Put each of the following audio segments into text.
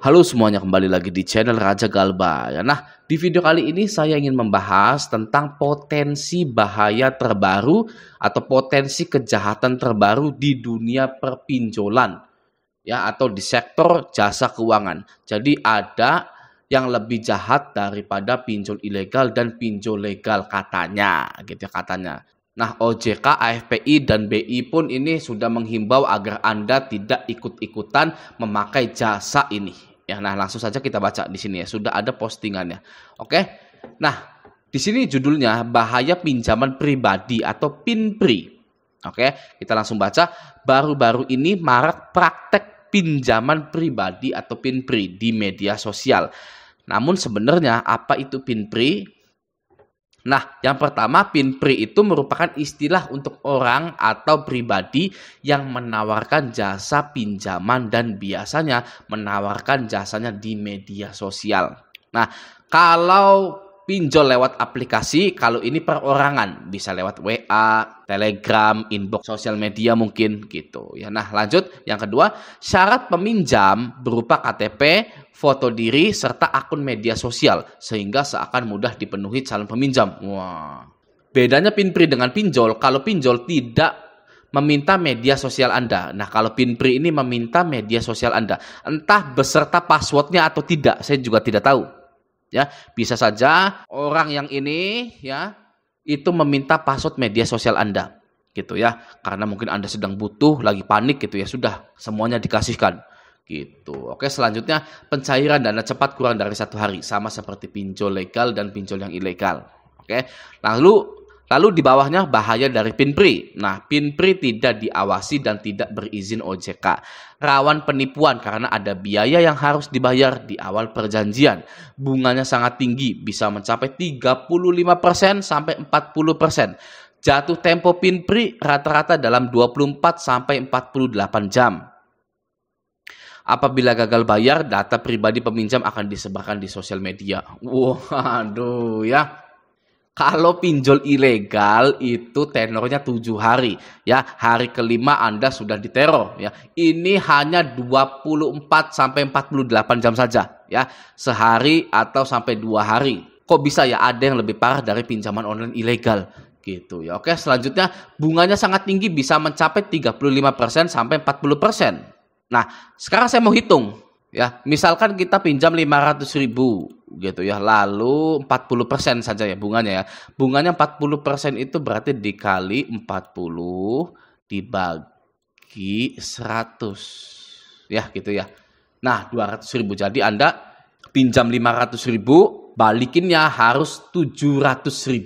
Halo semuanya, kembali lagi di channel Raja Galba. Ya, nah, di video kali ini saya ingin membahas tentang potensi bahaya terbaru atau potensi kejahatan terbaru di dunia perpinjolan, ya, atau di sektor jasa keuangan. Jadi ada yang lebih jahat daripada pinjol ilegal dan pinjol legal katanya, gitu ya katanya. Nah, OJK, AFPI, dan BI pun ini sudah menghimbau agar Anda tidak ikut-ikutan memakai jasa ini. Ya, nah langsung saja kita baca di sini ya, sudah ada postingannya. Oke. Nah, di sini judulnya bahaya pinjaman pribadi atau PINPRI. Oke, kita langsung baca. Baru-baru ini marak praktek pinjaman pribadi atau PINPRI di media sosial. Namun sebenarnya apa itu PINPRI? Nah, yang pertama, PINPRI itu merupakan istilah untuk orang atau pribadi yang menawarkan jasa pinjaman dan biasanya menawarkan jasanya di media sosial. Nah, kalau pinjol lewat aplikasi, kalau ini perorangan, bisa lewat WA, Telegram, inbox sosial media mungkin gitu. Ya, nah lanjut. Yang kedua, syarat peminjam berupa KTP, foto diri, serta akun media sosial, sehingga seakan mudah dipenuhi calon peminjam. Wah. Bedanya PINPRI dengan pinjol, kalau pinjol tidak meminta media sosial Anda. Nah, kalau PINPRI ini meminta media sosial Anda. Entah beserta passwordnya atau tidak, saya juga tidak tahu. Ya, bisa saja orang yang ini ya itu meminta password media sosial Anda, gitu ya. Karena mungkin Anda sedang butuh, lagi panik gitu ya, sudah semuanya dikasihkan. Gitu. Oke, selanjutnya pencairan dana cepat kurang dari 1 hari, sama seperti pinjol legal dan pinjol yang ilegal. Oke, lalu di bawahnya bahaya dari PINPRI. Nah, PINPRI tidak diawasi dan tidak berizin OJK. Rawan penipuan karena ada biaya yang harus dibayar di awal perjanjian. Bunganya sangat tinggi, bisa mencapai 35% sampai 40%. Jatuh tempo PINPRI rata-rata dalam 24 sampai 48 jam. Apabila gagal bayar, data pribadi peminjam akan disebarkan di sosial media. Waduh ya. Kalau pinjol ilegal itu tenornya 7 hari. Ya, hari kelima Anda sudah diteror. Ya, ini hanya 24 sampai 48 jam saja. Ya, sehari atau sampai 2 hari. Kok bisa ya ada yang lebih parah dari pinjaman online ilegal? Gitu ya. Oke, selanjutnya bunganya sangat tinggi, bisa mencapai 35% sampai 40%. Nah, sekarang saya mau hitung ya. Misalkan kita pinjam 500.000 gitu ya. Lalu 40% saja ya bunganya ya. Bunganya 40% itu berarti dikali 40 dibagi 100. Ya, gitu ya. Nah, 200.000. Jadi Anda pinjam 500.000, balikinnya harus 700.000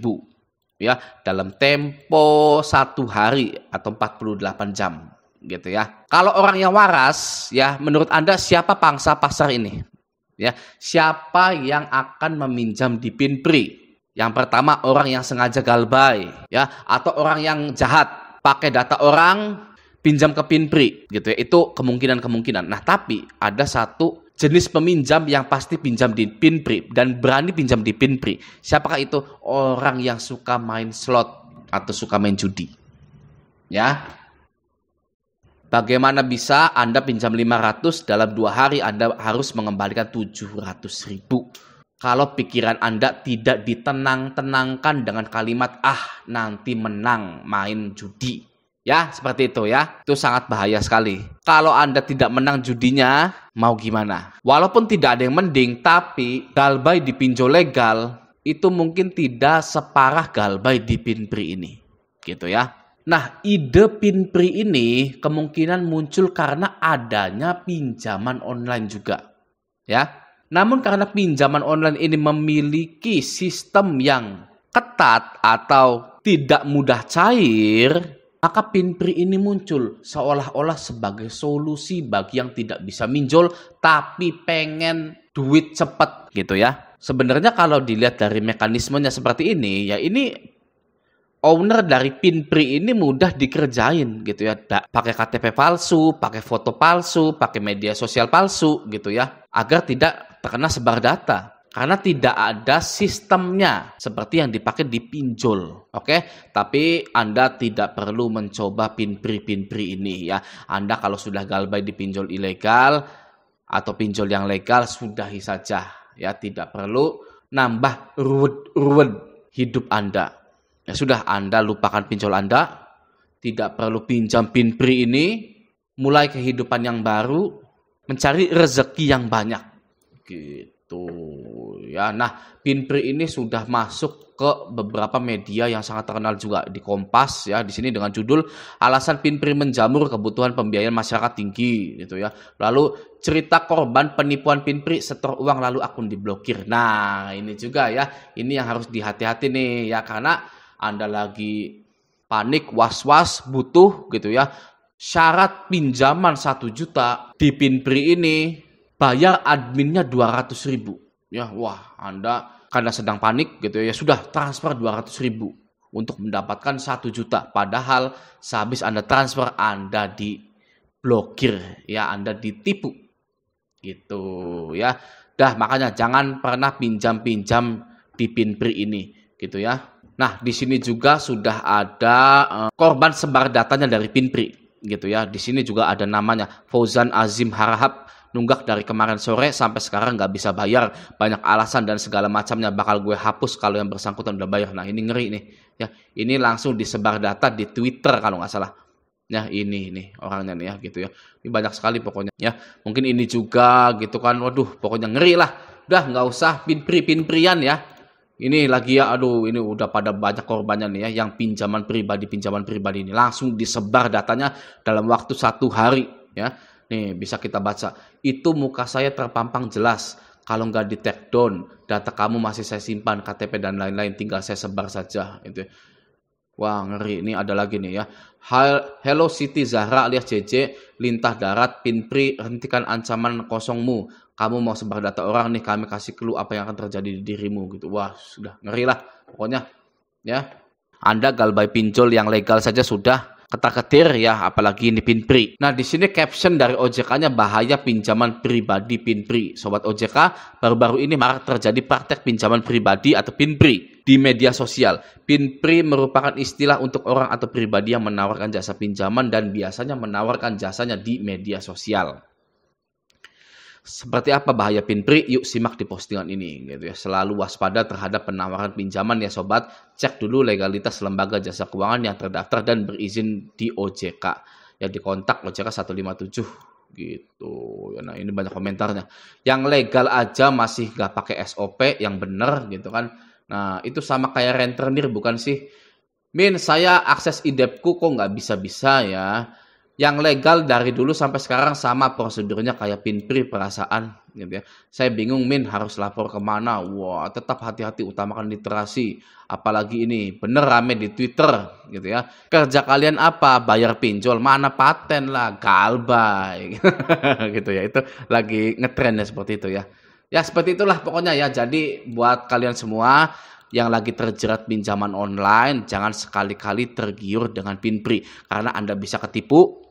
ya dalam tempo 1 hari atau 48 jam. Gitu ya. Kalau orang yang waras ya, menurut Anda siapa pangsa pasar ini? Ya, siapa yang akan meminjam di PINPRI? Yang pertama, orang yang sengaja galbay ya, atau orang yang jahat pakai data orang pinjam ke PINPRI gitu ya. Itu kemungkinan-kemungkinan. Nah, tapi ada satu jenis peminjam yang pasti pinjam di PINPRI dan berani pinjam di PINPRI. Siapakah itu? Orang yang suka main slot atau suka main judi. Ya. Bagaimana bisa Anda pinjam 500 dalam 2 hari Anda harus mengembalikan 700.000? Kalau pikiran Anda tidak ditenang-tenangkan dengan kalimat nanti menang main judi. Ya, seperti itu ya. Itu sangat bahaya sekali. Kalau Anda tidak menang judinya, mau gimana? Walaupun tidak ada yang mending, tapi galbay di pinjol legal itu mungkin tidak separah galbay di PINPRI ini. Gitu ya. Nah, ide PINPRI ini kemungkinan muncul karena adanya pinjaman online juga. Ya. Namun karena pinjaman online ini memiliki sistem yang ketat atau tidak mudah cair, maka PINPRI ini muncul seolah-olah sebagai solusi bagi yang tidak bisa minjol tapi pengen duit cepat gitu ya. Sebenarnya kalau dilihat dari mekanismenya seperti ini, ya ini owner dari PINPRI ini mudah dikerjain gitu ya. Pakai KTP palsu, pakai foto palsu, pakai media sosial palsu gitu ya. Agar tidak terkena sebar data. Karena tidak ada sistemnya seperti yang dipakai di pinjol. Oke, tapi Anda tidak perlu mencoba PINPRI ini ya. Anda kalau sudah galbay di pinjol ilegal, atau pinjol yang legal, sudahi saja ya, tidak perlu nambah ruwet hidup Anda. Ya sudah, Anda lupakan pinjol Anda, tidak perlu pinjam Pinpri ini, mulai kehidupan yang baru, mencari rezeki yang banyak. Gitu ya. Nah, Pinpri ini sudah masuk ke beberapa media yang sangat terkenal juga, di Kompas ya, di sini dengan judul alasan Pinpri menjamur kebutuhan pembiayaan masyarakat tinggi gitu ya. Lalu cerita korban penipuan Pinpri, setor uang lalu akun diblokir. Nah, ini juga ya, ini yang harus dihati-hati nih ya, karena Anda lagi panik, was-was, butuh gitu ya. Syarat pinjaman 1 juta di Pinpri ini, bayar adminnya 200.000 ya. Wah, Anda karena sedang panik gitu ya, sudah transfer 200.000 untuk mendapatkan 1 juta. Padahal sehabis Anda transfer, Anda diblokir ya, Anda ditipu gitu ya. Dah, makanya jangan pernah pinjam-pinjam di Pinpri ini gitu ya. Nah, di sini juga sudah ada korban sebar datanya dari Pinpri gitu ya. Di sini juga ada namanya Fauzan Azim Harahap, nunggak dari kemarin sore sampai sekarang nggak bisa bayar, banyak alasan dan segala macamnya, bakal gue hapus kalau yang bersangkutan udah bayar. Nah, ini ngeri nih ya, ini langsung disebar data di Twitter kalau nggak salah ya. Ini orangnya nih ya gitu ya, ini banyak sekali pokoknya ya. Mungkin ini juga gitu kan, waduh pokoknya ngeri lah. Udah nggak usah Pinprian ya, ini lagi ya, aduh ini udah pada banyak korbannya nih ya, yang pinjaman pribadi ini langsung disebar datanya dalam waktu 1 hari ya. Nih bisa kita baca, itu muka saya terpampang jelas, kalau nggak di take down, data kamu masih saya simpan, KTP dan lain-lain, tinggal saya sebar saja itu. Wah, ngeri. Ini ada lagi nih ya, Hello Siti Zahra alias JJ, lintah darat Pinpri, hentikan ancaman kosongmu, kamu mau sebar data orang nih, kami kasih clue apa yang akan terjadi di dirimu gitu. Wah, sudah ngeri lah pokoknya ya. Anda galbay pinjol yang legal saja sudah ketar-ketir ya, apalagi ini Pinpri. Nah, di sini caption dari OJK-nya, bahaya pinjaman pribadi Pinpri. Sobat OJK, baru-baru ini marak terjadi praktek pinjaman pribadi atau Pinpri di media sosial. Pinpri merupakan istilah untuk orang atau pribadi yang menawarkan jasa pinjaman dan biasanya menawarkan jasanya di media sosial. Seperti apa bahaya Pinpri? Yuk simak di postingan ini gitu ya. Selalu waspada terhadap penawaran pinjaman ya sobat. Cek dulu legalitas lembaga jasa keuangan yang terdaftar dan berizin di OJK. Ya, di kontak OJK 157 gitu. Ya, nah, ini banyak komentarnya. Yang legal aja masih nggak pakai SOP yang bener gitu kan. Nah, itu sama kayak rentenir bukan sih? Min, saya akses IDEP-ku kok nggak bisa-bisa ya. Yang legal dari dulu sampai sekarang sama prosedurnya kayak Pinpri perasaan gitu ya. Saya bingung Min, harus lapor kemana. Wah, tetap hati-hati, utamakan literasi. Apalagi ini bener rame di Twitter gitu ya. Kerja kalian apa? Bayar pinjol, mana paten lah, galbay gitu ya. Itu lagi ngetren ya seperti itu ya. Ya seperti itulah pokoknya ya. Jadi buat kalian semua yang lagi terjerat pinjaman online, jangan sekali-kali tergiur dengan Pinpri karena Anda bisa ketipu,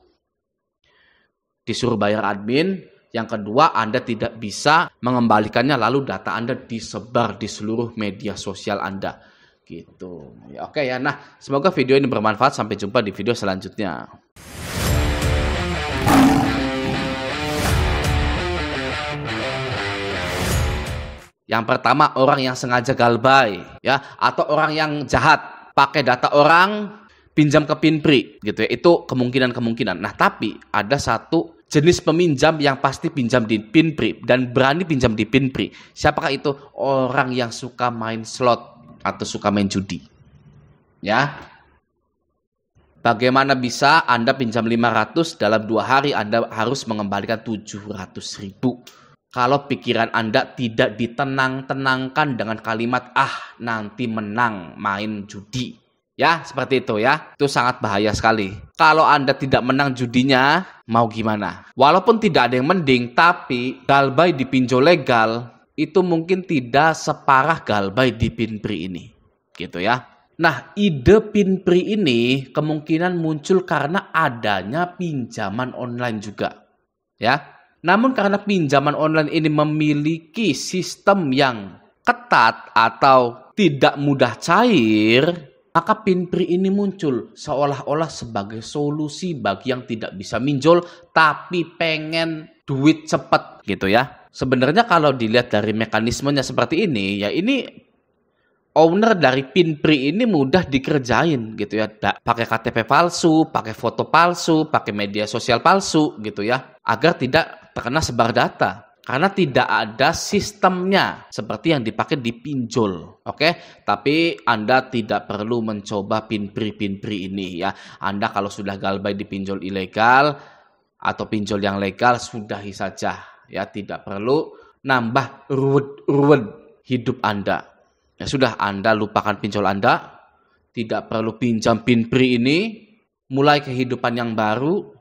disuruh bayar admin. Yang kedua, Anda tidak bisa mengembalikannya, lalu data Anda disebar di seluruh media sosial Anda gitu ya. Oke ya, nah semoga video ini bermanfaat. Sampai jumpa di video selanjutnya. Yang pertama, orang yang sengaja galbay ya, atau orang yang jahat pakai data orang pinjam ke Pinpri gitu ya. Itu kemungkinan. Nah, tapi ada satu jenis peminjam yang pasti pinjam di Pinpri dan berani pinjam di Pinpri. Siapakah itu? Orang yang suka main slot atau suka main judi. Ya. Bagaimana bisa Anda pinjam 500 dalam 2 hari Anda harus mengembalikan 700.000? Kalau pikiran Anda tidak ditenang-tenangkan dengan kalimat nanti menang main judi. Ya, seperti itu ya. Itu sangat bahaya sekali. Kalau Anda tidak menang judinya, mau gimana? Walaupun tidak ada yang mending, tapi galbay di pinjol legal itu mungkin tidak separah galbay di Pinpri ini. Gitu ya. Nah, ide Pinpri ini kemungkinan muncul karena adanya pinjaman online juga. Ya. Namun karena pinjaman online ini memiliki sistem yang ketat atau tidak mudah cair, maka Pinpree ini muncul seolah-olah sebagai solusi bagi yang tidak bisa minjol tapi pengen duit cepat gitu ya. Sebenarnya kalau dilihat dari mekanismenya seperti ini, ya ini owner dari Pinpree ini mudah dikerjain gitu ya. Pakai KTP palsu, pakai foto palsu, pakai media sosial palsu gitu ya. Agar tidak terkena sebar data. Karena tidak ada sistemnya seperti yang dipakai di pinjol. Oke, tapi Anda tidak perlu mencoba Pinpree ini ya. Anda kalau sudah galbay di pinjol ilegal atau pinjol yang legal, sudahi saja ya, tidak perlu nambah ruwet hidup Anda. Ya sudah, Anda lupakan pinjol Anda, tidak perlu pinjam Pinpree ini, mulai kehidupan yang baru